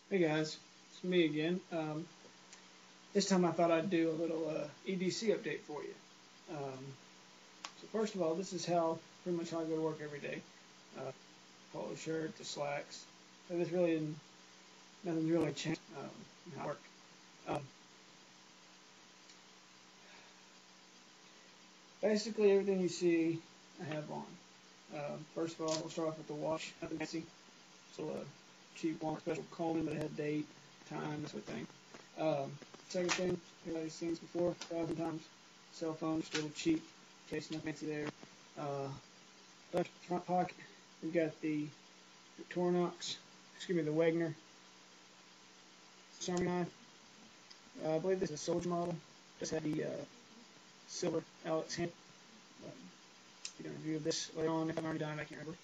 Hey guys, it's me again. This time I thought I'd do a little EDC update for you. So first of all, this is pretty much how I go to work every day. Polo shirt, the slacks. So this really nothing's really changed in how I work. Um, Basically everything you see I have on. First of all, we'll start off with the watch. Nothing fancy. So cheap Walmart special Coleman, but it had date, time, that sort of thing. Second thing, everybody's seen this before 1,000 times. Cell phone, just a little cheap, case nothing fancy there. Left front pocket, we've got the Victorinox, the Wagner Army knife. I believe this is a soldier model. Just had the silver Alex hand. You can review this later on if I'm already done, I can't remember.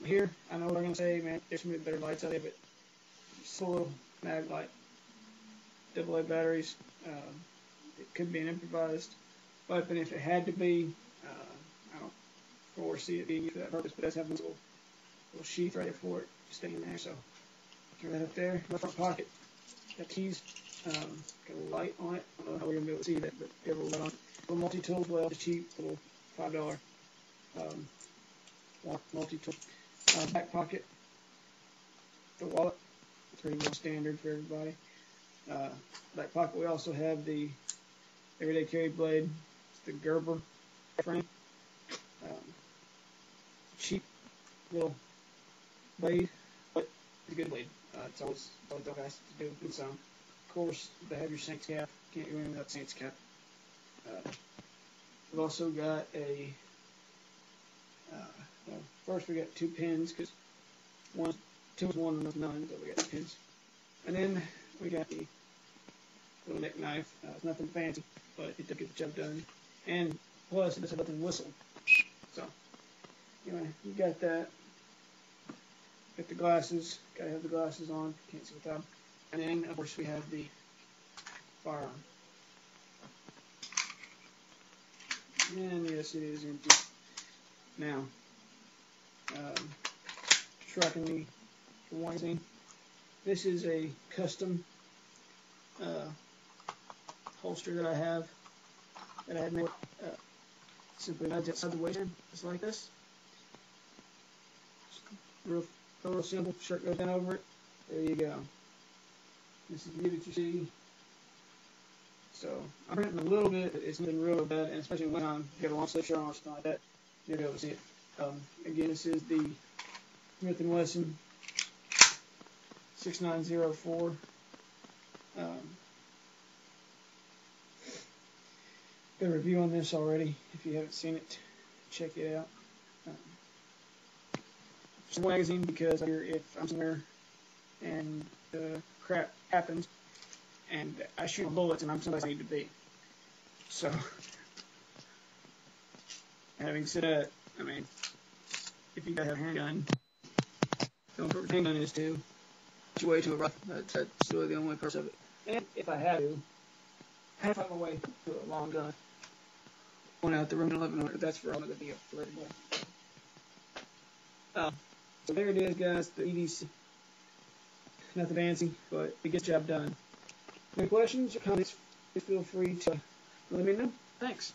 Here, I know what I'm going to say, man, there's some better lights out there, but solo maglite, AA batteries. It could be an improvised weapon if it had to be. I don't foresee it being used for that purpose, but it does have a little sheath right there for it, staying there. So turn that up there. My front pocket, got keys, got a little light on it. I don't know how we're gonna be able to see that, but got a little light on it. A little multi-tool as well, just cheap, little $5 multi-tool. Back pocket, the wallet. It's pretty well standard for everybody. Back pocket, we also have the everyday carry blade. It's the Gerber frame. Cheap little blade, but it's a good blade. It's always nice to do with some. Of course, they have your Saints cap. Can't go in without Saints cap. We've also got a. Well, first we got 2 pins because two is one and none, so we got 2 pins. And then we got the little neck knife. It's nothing fancy, but it does get the job done. And plus, it does have a built-in whistle. So, anyway, you got that. Got the glasses. Gotta have the glasses on. Can't see without them. And then, of course, we have the firearm. And yes, it is empty. Now, tracking the magazine. This is a custom holster that I have that I had made. Simply nuts outside the waistband, just like this. Real simple. Shirt goes down over it. There you go. This is the view that you see. So I'm printing a little bit. It's nothing real bad, and especially when you get a long sleeve shirt on or something like that, you'll be able to see it. Again, this is the Smith & Wesson 6904. Got a review on this already. If you haven't seen it, check it out. It's a magazine because if I'm somewhere and crap happens and I shoot bullets and I'm someplace I need to be. So, having said that, I mean, if you gotta have a handgun, the only purpose of a handgun is to get you away to a rough. That's really the only purpose of it. And if I had to, I'd find my way to a long gun. Going out the room at 1100, that's for all of the deal. So there it is, guys, the EDC. Nothing fancy, but it gets the job done. Any questions or comments, feel free to let me know. Thanks.